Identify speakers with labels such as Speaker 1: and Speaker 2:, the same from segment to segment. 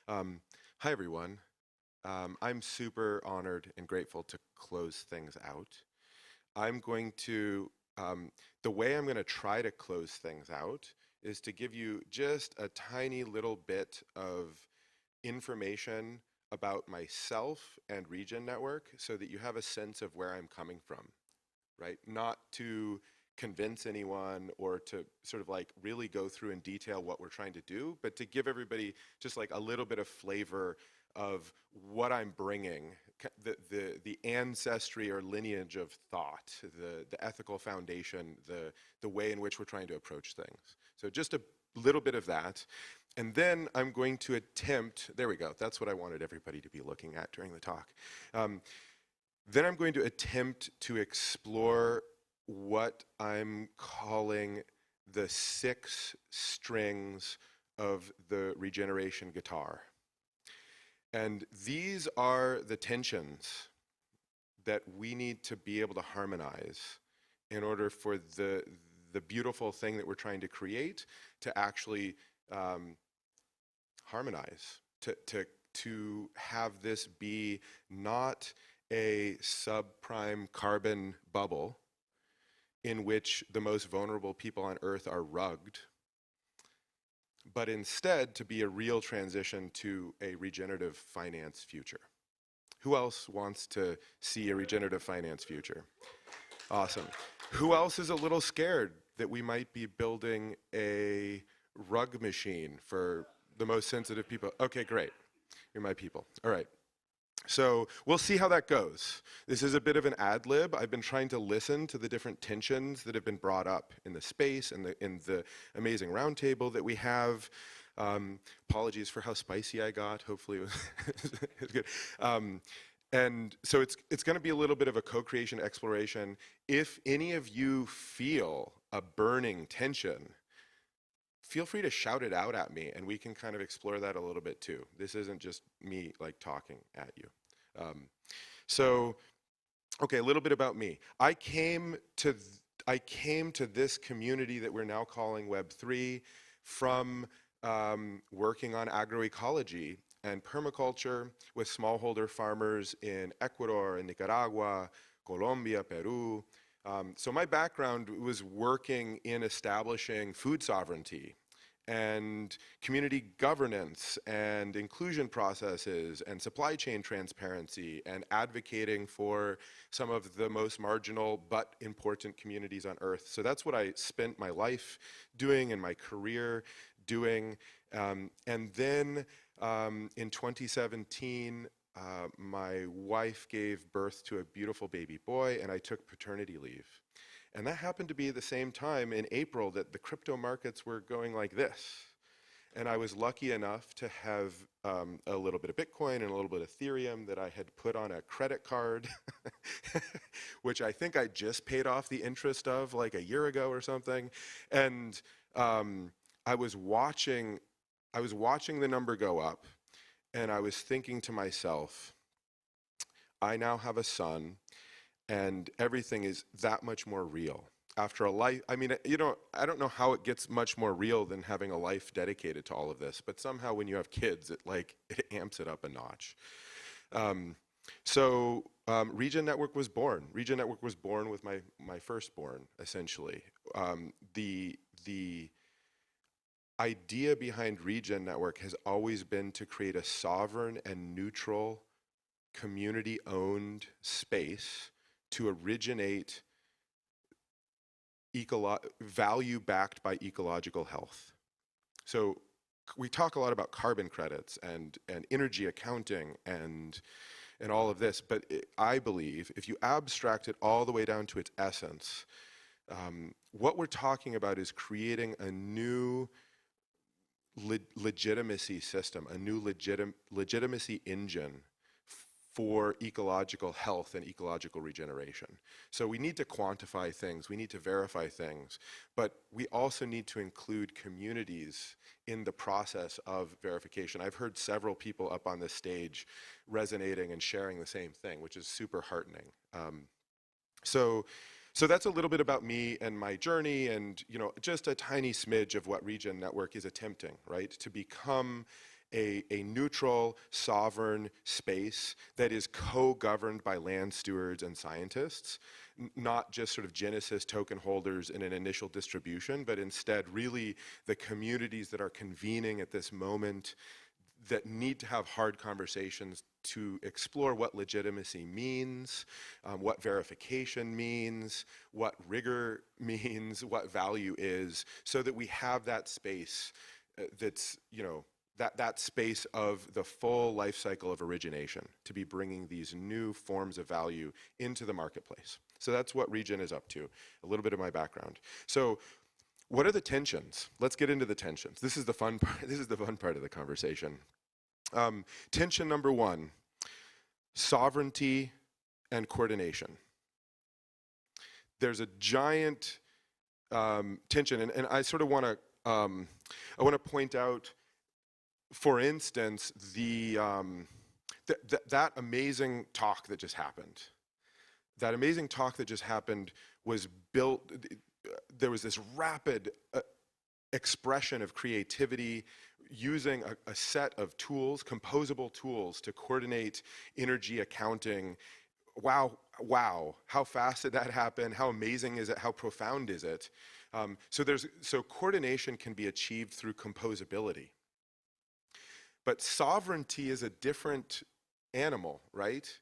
Speaker 1: Hi, everyone. I'm super honored and grateful to close things out. I'm going to, the way I'm going to try to close things out is to give you just a tiny little bit of information about myself and Region Network so that you have a sense of where I'm coming from, right? Not to convince anyone or to sort of like really go through in detail what we're trying to do, but to give everybody just like a little bit of flavor of what I'm bringing, the ancestry or lineage of thought, the ethical foundation, the way in which we're trying to approach things. So just a little bit of that. And then I'm going to attempt, there we go, that's what I wanted everybody to be looking at during the talk. Then I'm going to attempt to explore what I'm calling the 6 strings of the regeneration guitar. And these are the tensions that we need to be able to harmonize in order for the beautiful thing that we're trying to create to actually harmonize, to have this be not a subprime carbon bubble in which the most vulnerable people on Earth are rugged, but instead to be a real transition to a regenerative finance future. Who else wants to see a regenerative finance future? Awesome. Who else is a little scared that we might be building a rug machine for the most sensitive people? Okay, great. You're my people. All right. So we'll see how that goes. This is a bit of an ad lib. I've been trying to listen to the different tensions that have been brought up in the space and in the amazing roundtable that we have. Apologies for how spicy I got. Hopefully it was good. And so it's going to be a little bit of a co-creation exploration. If any of you feel a burning tension, feel free to shout it out at me and we can kind of explore that a little bit too. This isn't just me like talking at you. Okay, a little bit about me. I came to this community that we're now calling Web3 from working on agroecology and permaculture with smallholder farmers in Ecuador and Nicaragua, Colombia, Peru. So my background was working in establishing food sovereignty and community governance and inclusion processes and supply chain transparency and advocating for some of the most marginal but important communities on Earth. So that's what I spent my life doing and my career doing. And then in 2017, my wife gave birth to a beautiful baby boy and I took paternity leave. And that happened to be the same time in April that the crypto markets were going like this. And I was lucky enough to have a little bit of Bitcoin and a little bit of Ethereum that I had put on a credit card, which I think I just paid off the interest of like a year ago or something. And I was watching the number go up and I was thinking to myself, I now have a son and everything is that much more real. After a life, I mean, I don't know how it gets much more real than having a life dedicated to all of this, but somehow when you have kids, it amps it up a notch. Regen Network was born. Regen Network was born with my firstborn, essentially. The idea behind Regen Network has always been to create a sovereign and neutral, community-owned space to originate value backed by ecological health. So we talk a lot about carbon credits and energy accounting and all of this, but I believe if you abstract it all the way down to its essence, what we're talking about is creating a new legitimacy system, a new legitimacy engine for ecological health and ecological regeneration. So we need to quantify things, we need to verify things, but we also need to include communities in the process of verification. I've heard several people up on this stage resonating and sharing the same thing, which is super heartening. So that's a little bit about me and my journey and just a tiny smidge of what Regen Network is attempting, right? To become a neutral, sovereign space that is co-governed by land stewards and scientists, not just sort of Genesis token holders in an initial distribution, but instead really the communities that are convening at this moment that need to have hard conversations to explore what legitimacy means, what verification means, what rigor means, what value is, so that we have that space that's, you know, that space of the full life cycle of origination to be bringing these new forms of value into the marketplace. So that's what Regen is up to, a little bit of my background. So what are the tensions? Let's get into the tensions. This is the fun part. This is the fun part of the conversation. Tension number one, sovereignty and coordination. There's a giant tension, and I sort of want to I want to point out, for instance, that amazing talk that just happened. That amazing talk that just happened was built. There was this rapid expression of creativity using a set of tools, composable tools, to coordinate energy accounting. Wow, how fast did that happen? How amazing is it? How profound is it? So coordination can be achieved through composability. But sovereignty is a different animal, right?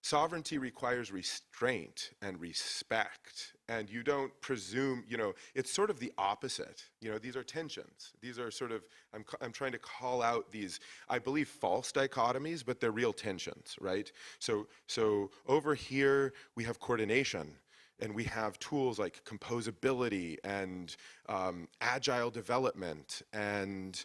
Speaker 1: Sovereignty requires restraint and respect, and you don't presume, you know, it's sort of the opposite. You know, these are tensions. These are sort of, I'm trying to call out these, I believe, false dichotomies, but they're real tensions, right? So over here, we have coordination, and we have tools like composability and agile development, and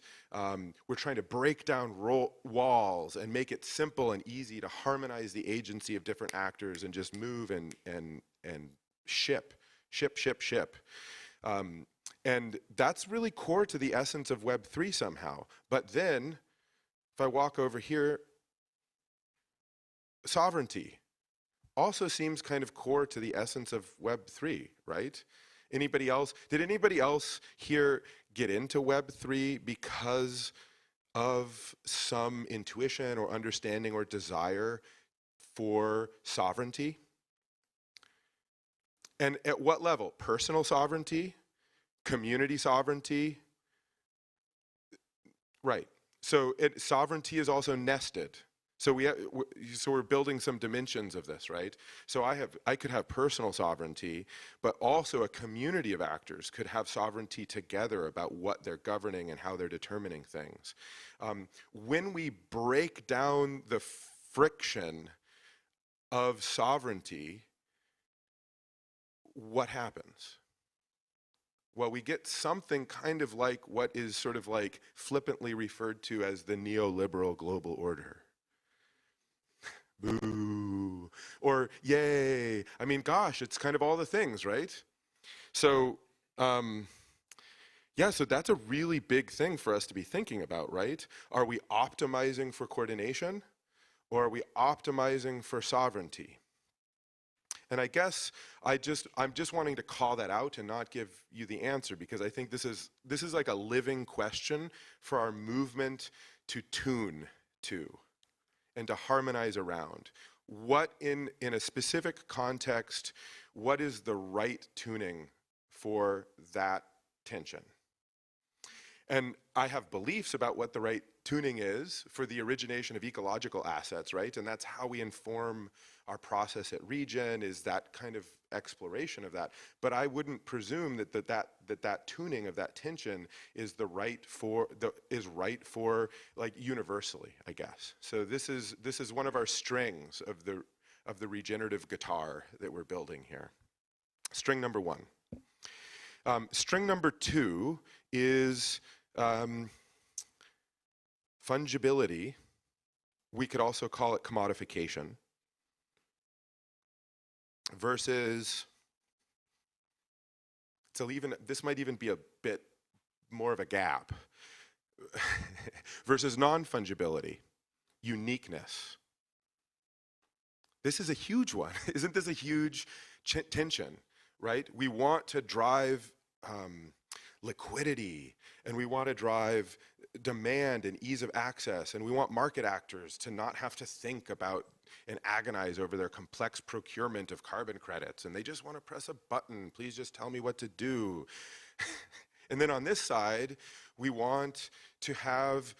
Speaker 1: we're trying to break down walls and make it simple and easy to harmonize the agency of different actors and just move and ship. And that's really core to the essence of Web3 somehow. But then, if I walk over here, sovereignty also seems kind of core to the essence of Web3, right? Anybody else? Did anybody else here get into Web3 because of some intuition or understanding or desire for sovereignty? And at what level? Personal sovereignty? Community sovereignty? Right. So sovereignty is also nested. So we're building some dimensions of this, right? So I could have personal sovereignty, but also a community of actors could have sovereignty together about what they're governing and how they're determining things. When we break down the friction of sovereignty, what happens? Well, we get something kind of like what is sort of like flippantly referred to as the neoliberal global order. Boo, or yay. I mean, gosh, it's kind of all the things, right? So, yeah, so that's a really big thing for us to be thinking about, right? Are we optimizing for coordination, or are we optimizing for sovereignty? And I guess I'm just wanting to call that out and not give you the answer, because I think this is like a living question for our movement to tune to and to harmonize around. What in a specific context, what is the right tuning for that tension? And I have beliefs about what the right tuning is for the origination of ecological assets, right? And that's how we inform our process at Regen, is that kind of exploration of that. But I wouldn't presume that tuning of that tension is right for like universally, I guess. So this is one of our strings of the regenerative guitar that we're building here. String number one. String number two is fungibility. We could also call it commodification. Versus, so this might even be a bit more of a gap. Versus non-fungibility, uniqueness. This is a huge one. Isn't this a huge tension, right? We want to drive liquidity, and we want to drive demand and ease of access, and we want market actors to not have to think about and agonize over their complex procurement of carbon credits, and they just want to press a button. Please just tell me what to do. And then on this side, we want to have,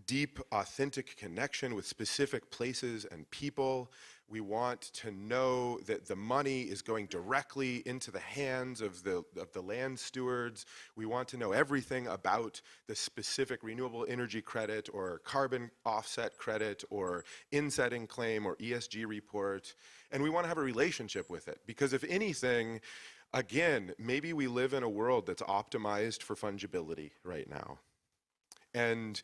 Speaker 1: deep, authentic connection with specific places and people. We want to know that the money is going directly into the hands of the land stewards. We want to know everything about the specific renewable energy credit or carbon offset credit or insetting claim or ESG report. And we want to have a relationship with it, because if anything, again, maybe we live in a world that's optimized for fungibility right now. And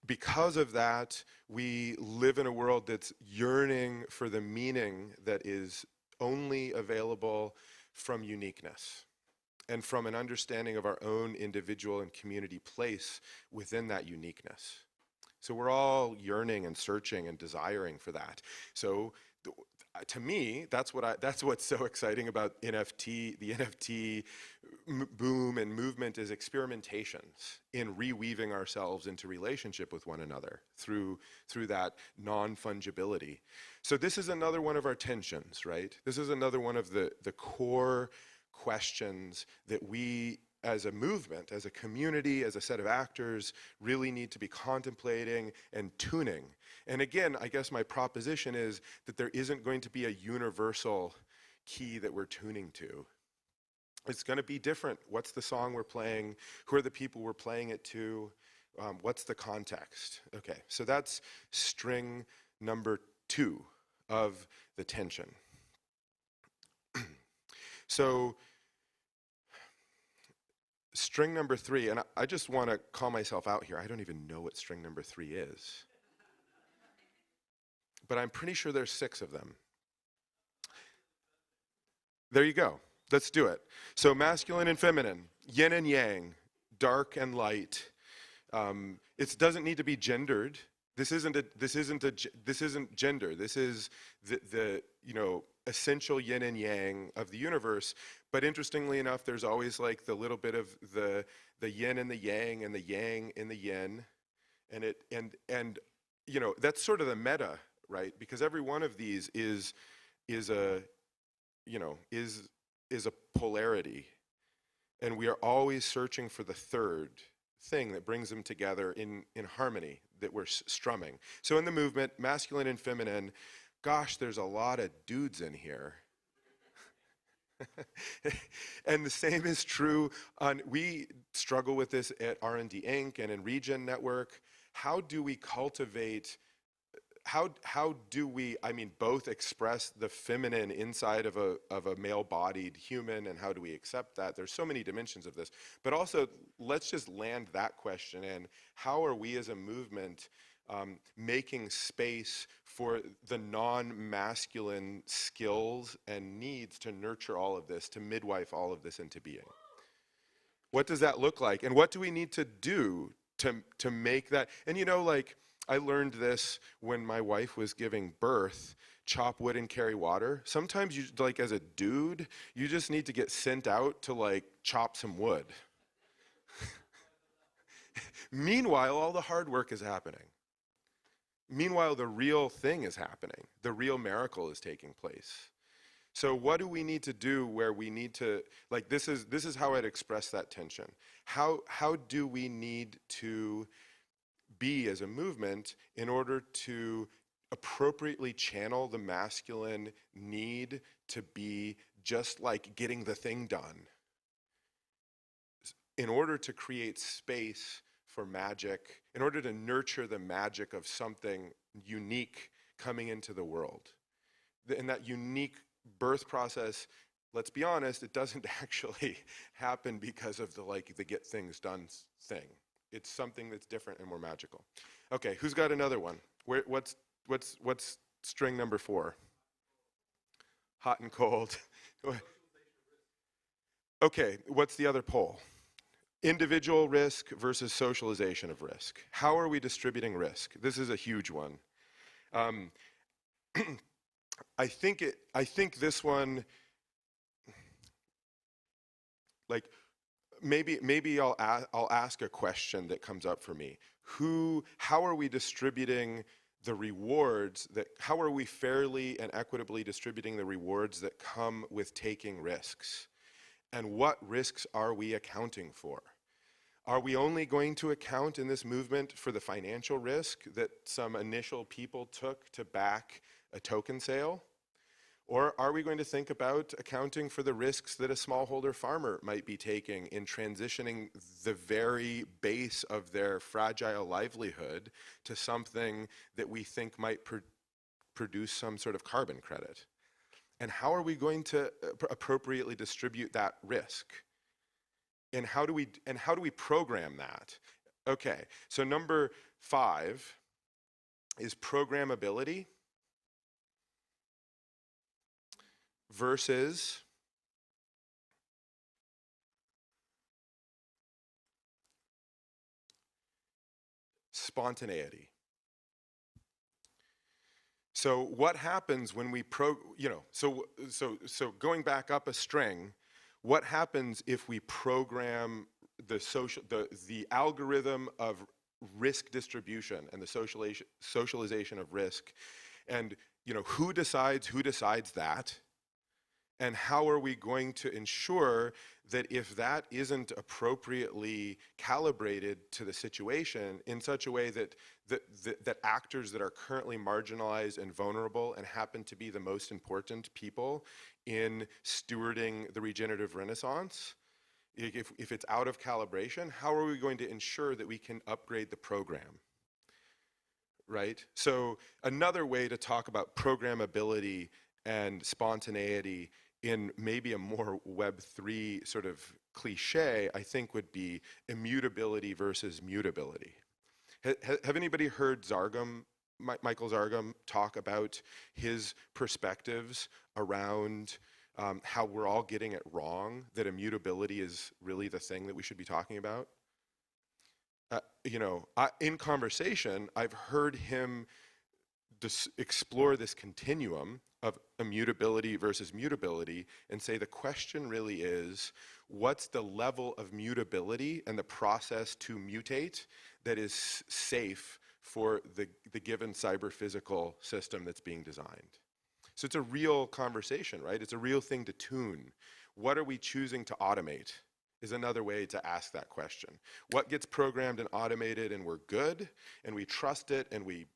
Speaker 1: because of that, we live in a world that's yearning for the meaning that is only available from uniqueness and from an understanding of our own individual and community place within that uniqueness. So we're all yearning and searching and desiring for that. So to me, that's what's so exciting about NFT, the NFT boom and movement, is experimentations in reweaving ourselves into relationship with one another through that non-fungibility. So this is another one of our tensions, right? This is another one of the core questions that we as a movement, as a community, as a set of actors, really need to be contemplating and tuning. And again, I guess my proposition is that there isn't going to be a universal key that we're tuning to. It's going to be different. What's the song we're playing? Who are the people we're playing it to? What's the context? Okay, so that's string number 2 of the tension. So string number 3, and I just want to call myself out here. I don't even know what string number 3 is. But I'm pretty sure there's 6 of them. There you go. Let's do it. So masculine and feminine, yin and yang, dark and light. It doesn't need to be gendered. This isn't gender. This is the essential yin and yang of the universe. But interestingly enough, there's always like the little bit of the yin and the yang and the yang and the yin, and that's sort of the meta, right? Because every one of these is a polarity, and we are always searching for the third thing that brings them together in harmony, that we're strumming. So in the movement, masculine and feminine, gosh, there's a lot of dudes in here. And the same is true we struggle with this at R&D Inc. and in Regen Network. How do we cultivate, how do we, both express the feminine inside of a male-bodied human, and how do we accept that? There's so many dimensions of this. But also, let's just land that question in. How are we as a movement making space for the non-masculine skills and needs to nurture all of this, to midwife all of this into being? What does that look like? And what do we need to do to make that? And I learned this when my wife was giving birth. Chop wood and carry water. Sometimes you, as a dude, you just need to get sent out to chop some wood. Meanwhile, all the hard work is happening. Meanwhile, the real thing is happening. The real miracle is taking place. So what do we need to do where we need to, this is how I'd express that tension. How do we need to be as a movement in order to appropriately channel the masculine need to be just like getting the thing done, in order to create space for magic, in order to nurture the magic of something unique coming into the world. In that unique birth process, let's be honest, it doesn't actually happen because of the get things done thing. It's something that's different and more magical. Okay, who's got another one? What's string number 4? Hot and cold. Okay, what's the other pole? Individual risk versus socialization of risk. How are we distributing risk? This is a huge one. I think this one, maybe I'll ask a question that comes up for me. How are we distributing the rewards how are we fairly and equitably distributing the rewards that come with taking risks? And what risks are we accounting for? Are we only going to account in this movement for the financial risk that some initial people took to back a token sale? Or are we going to think about accounting for the risks that a smallholder farmer might be taking in transitioning the very base of their fragile livelihood to something that we think might produce some sort of carbon credit? And how are we going to appropriately distribute that risk? And how do we program that? Okay, so number 5 is programmability versus spontaneity. So what happens when we so going back up a string, what happens if we program the algorithm of risk distribution and the socialization of risk, and who decides that? And how are we going to ensure that if that isn't appropriately calibrated to the situation in such a way that actors that are currently marginalized and vulnerable and happen to be the most important people in stewarding the regenerative renaissance, if it's out of calibration, how are we going to ensure that we can upgrade the program? Right? So another way to talk about programmability and spontaneity in maybe a more Web3 sort of cliche, I think would be immutability versus mutability. Have anybody heard Michael Zargham talk about his perspectives around how we're all getting it wrong, that immutability is really the thing that we should be talking about? In conversation, I've heard him explore this continuum of immutability versus mutability and say the question really is, what's the level of mutability and the process to mutate that is safe for the given cyber-physical system that's being designed? So it's a real conversation, right? It's a real thing to tune. What are we choosing to automate is another way to ask that question. What gets programmed and automated and we're good and we trust it and we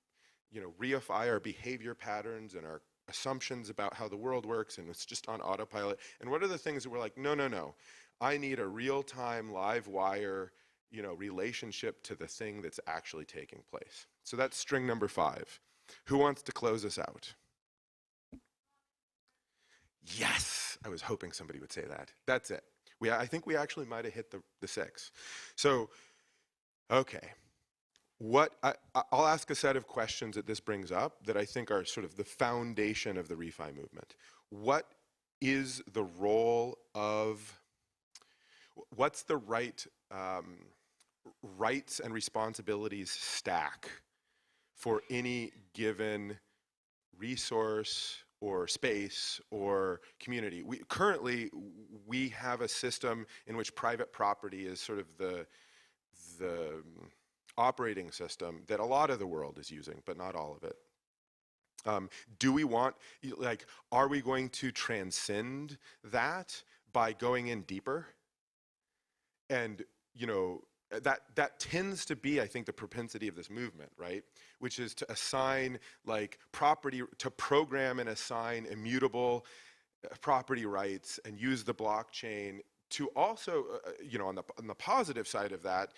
Speaker 1: reify our behavior patterns and our assumptions about how the world works and it's just on autopilot? And what are the things that we're like, no, I need a real-time live wire relationship to the thing that's actually taking place? So that's string number 5. Who wants to close us out? Yes, I was hoping somebody would say that. That's it. I think we actually might have hit the 6. So, okay. I'll ask a set of questions that this brings up that I think are sort of the foundation of the refi movement. What is the role of, what's the rights and responsibilities stack for any given resource or space or community? Currently, we have a system in which private property is sort of the operating system that a lot of the world is using, but not all of it. Do we want, are we going to transcend that by going in deeper? And, that tends to be, I think, the propensity of this movement, right? Which is to assign property, to program and assign immutable property rights and use the blockchain to also, on the positive side of that,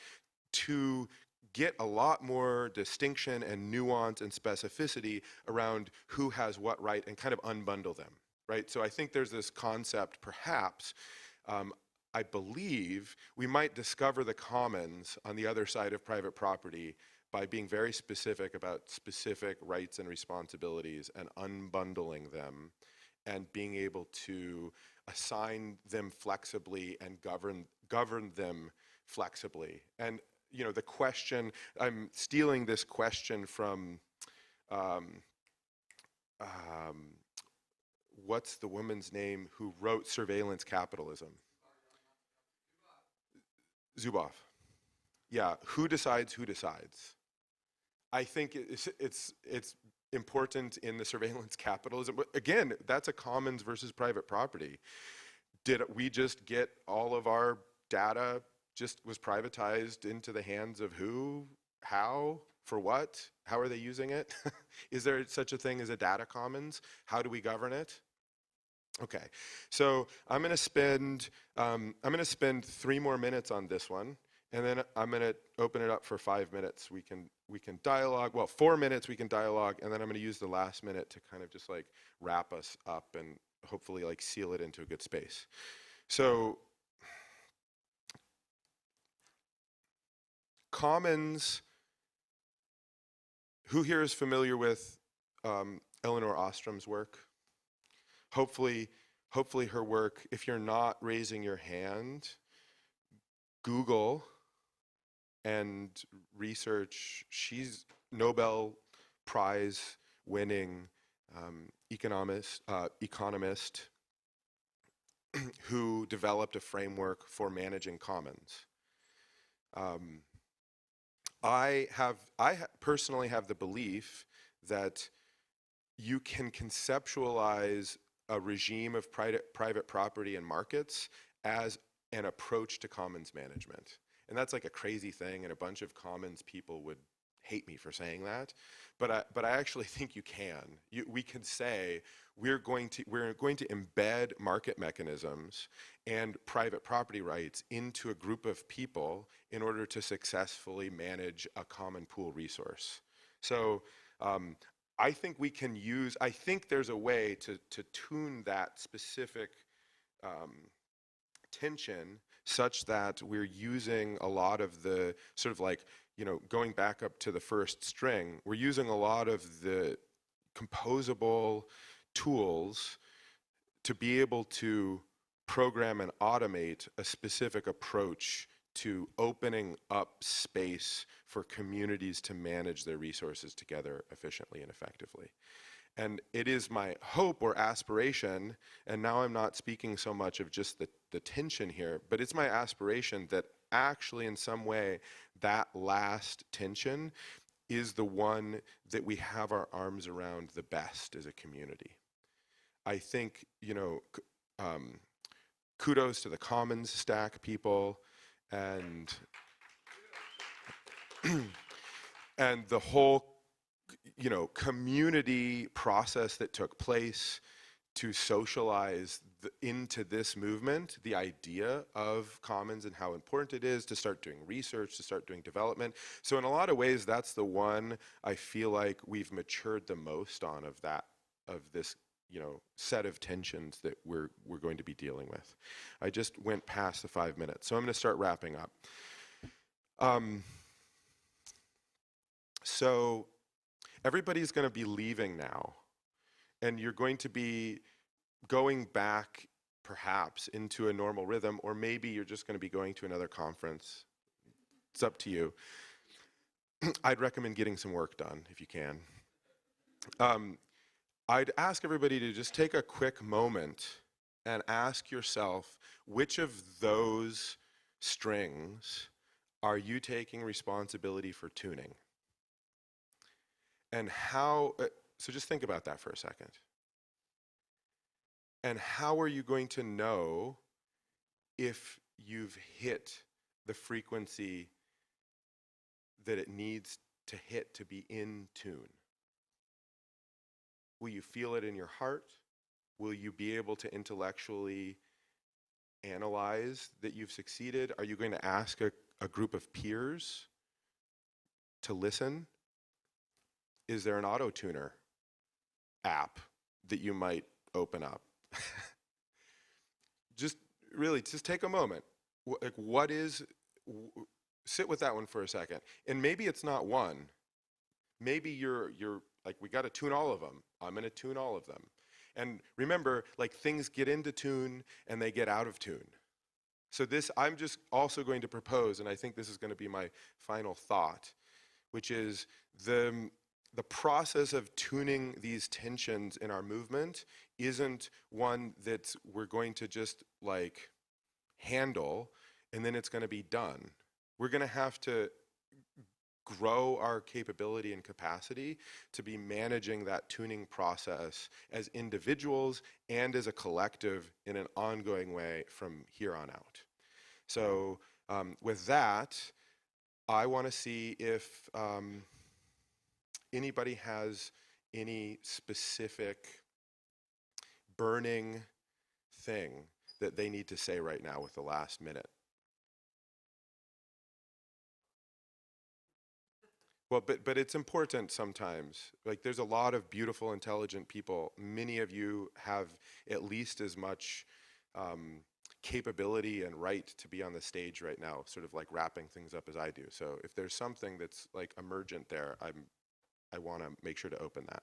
Speaker 1: to get a lot more distinction and nuance and specificity around who has what right and kind of unbundle them, right? So I think there's this concept, perhaps, I believe we might discover the commons on the other side of private property by being very specific about specific rights and responsibilities and unbundling them and being able to assign them flexibly and govern them flexibly. And the question, I'm stealing this question from, what's the woman's name who wrote Surveillance Capitalism? Zuboff. Yeah, who decides who decides? I think it's important in the surveillance capitalism. But again, that's a commons versus private property. Did we just get all of our data just was privatized into the hands of who, how, for what? How are they using it? Is there such a thing as a data commons? How do we govern it? Okay, so I'm going to spend 3 more minutes on this one, and then I'm going to open it up for 5 minutes. We can dialogue. Well, 4 minutes we can dialogue, and then I'm going to use the last minute to kind of just like wrap us up and hopefully like seal it into a good space. So commons. Who here is familiar with Elinor Ostrom's work? Hopefully her work, if you're not raising your hand, Google and research. She's Nobel Prize winning economist who developed a framework for managing commons. I personally have the belief that you can conceptualize a regime of private property and markets as an approach to commons management. And that's like a crazy thing, and a bunch of commons people would hate me for saying that, but I actually think you can. We can say we're going to embed market mechanisms and private property rights into a group of people in order to successfully manage a common pool resource. So I think we can use. I think there's a way to tune that specific tension such that we're using a lot of the sort of like, going back up to the first string, we're using a lot of the composable tools to be able to program and automate a specific approach to opening up space for communities to manage their resources together efficiently and effectively. And it is my hope or aspiration, and now I'm not speaking so much of just the tension here, but it's my aspiration that actually in some way that last tension is the one that we have our arms around the best as a community. I think, kudos to the Commons Stack people and and the whole community process that took place to socialize into this movement, the idea of commons and how important it is to start doing research, to start doing development. So in a lot of ways, that's the one I feel like we've matured the most on of this set of tensions that we're going to be dealing with. I just went past the 5 minutes, so I'm going to start wrapping up. So everybody's going to be leaving now, and you're going to be going back perhaps into a normal rhythm, or maybe you're just going to be going to another conference. It's up to you. I'd recommend getting some work done if you can. I'd ask everybody to just take a quick moment and ask yourself, which of those strings are you taking responsibility for tuning? And how, so just think about that for a second. And how are you going to know if you've hit the frequency that it needs to hit to be in tune? Will you feel it in your heart? Will you be able to intellectually analyze that you've succeeded? Are you going to ask a group of peers to listen? Is there an auto-tuner app that you might open up? Just take a moment. Sit with that one for a second. And maybe it's not one. Maybe you're like, we got to tune all of them. I'm going to tune all of them. And remember, like, things get into tune and they get out of tune. So I'm just also going to propose, and I think this is going to be my final thought, which is the process of tuning these tensions in our movement isn't one that we're going to just like handle. and then it's going to be done. We're going to have to grow our capability and capacity to be managing that tuning process as individuals and as a collective in an ongoing way from here on out. So with that, I want to see if anybody has any specific burning thing that they need to say right now with the last minute. Well, but it's important sometimes. Like, there's a lot of beautiful, intelligent people. Many of you have at least as much capability and right to be on the stage right now, sort of like wrapping things up as I do. So if there's something that's like emergent there, I want to make sure to open that.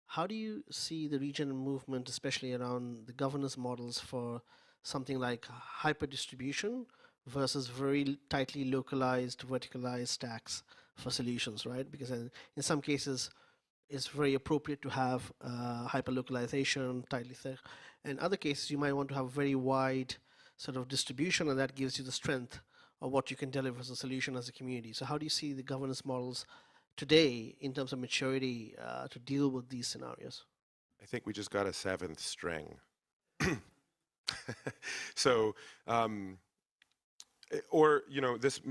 Speaker 2: How do you see the regional movement, especially around the governance models for something like hyper distribution versus very tightly localized, verticalized stacks for solutions, right? Because in some cases, it's very appropriate to have hyper localization, tightly thick. In other cases, you might want to have very wide sort of distribution, and that gives you the strength of what you can deliver as a solution as a community. So, how do you see the governance models today in terms of maturity to deal with these scenarios?
Speaker 1: I think we just got a seventh string. So, or, you know, this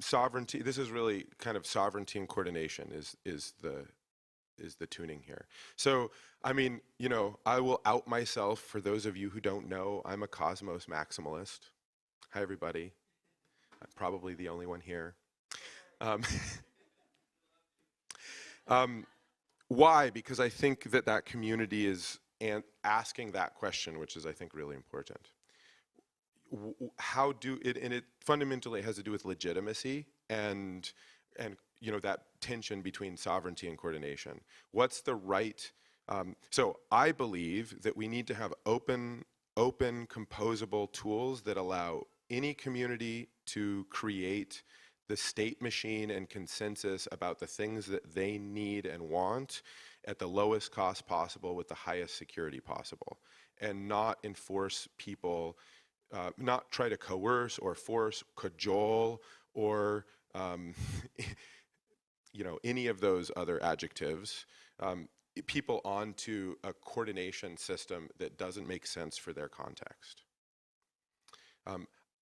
Speaker 1: sovereignty, this is really kind of sovereignty and coordination is the tuning here. So, I mean, you know, I will out myself for those of you who don't know. I'm a Cosmos maximalist. Hi, everybody. I'm probably the only one here. Why? Because I think that that community is asking that question, which is, I think, really important. How do it, and it fundamentally has to do with legitimacy and you know, that tension between sovereignty and coordination. What's the right? So I believe that we need to have open, composable tools that allow any community to create the state machine and consensus about the things that they need and want at the lowest cost possible with the highest security possible, and not enforce people, not try to coerce or force, cajole, or you know, any of those other adjectives, people onto a coordination system that doesn't make sense for their context.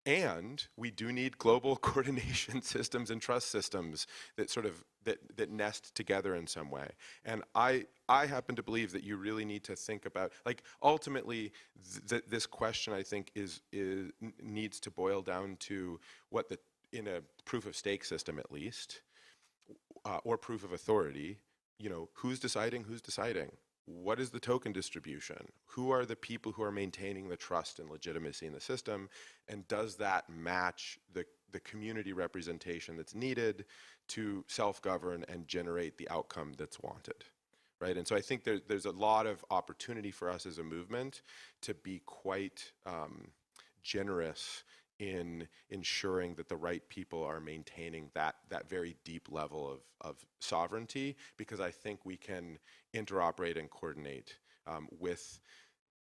Speaker 1: And we do need global coordination systems and trust systems that sort of that nest together in some way. And I happen to believe that you really need to think about, like, ultimately this question, I think, needs to boil down to what in a proof of stake system at least, or proof of authority, you know, who's deciding who's deciding? What is the token distribution? Who are the people who are maintaining the trust and legitimacy in the system? And does that match the community representation that's needed to self-govern and generate the outcome that's wanted, right? And so I think there's a lot of opportunity for us as a movement to be quite generous in ensuring that the right people are maintaining that very deep level of sovereignty, because I think we can interoperate and coordinate with,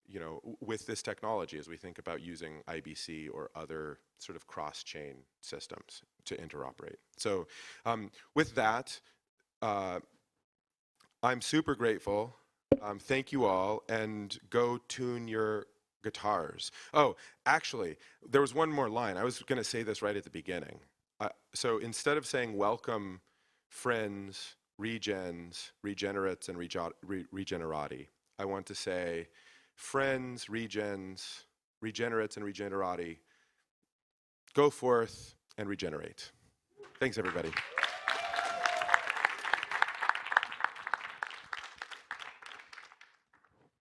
Speaker 1: you know, with this technology as we think about using IBC or other sort of cross-chain systems to interoperate. So with that, I'm super grateful. Thank you all, and go tune your guitars. Oh, actually, there was one more line. I was going to say this right at the beginning. So instead of saying welcome friends, regens, regenerates, and regenerati, I want to say friends, regens, regenerates, and regenerati, go forth and regenerate. Thanks, everybody.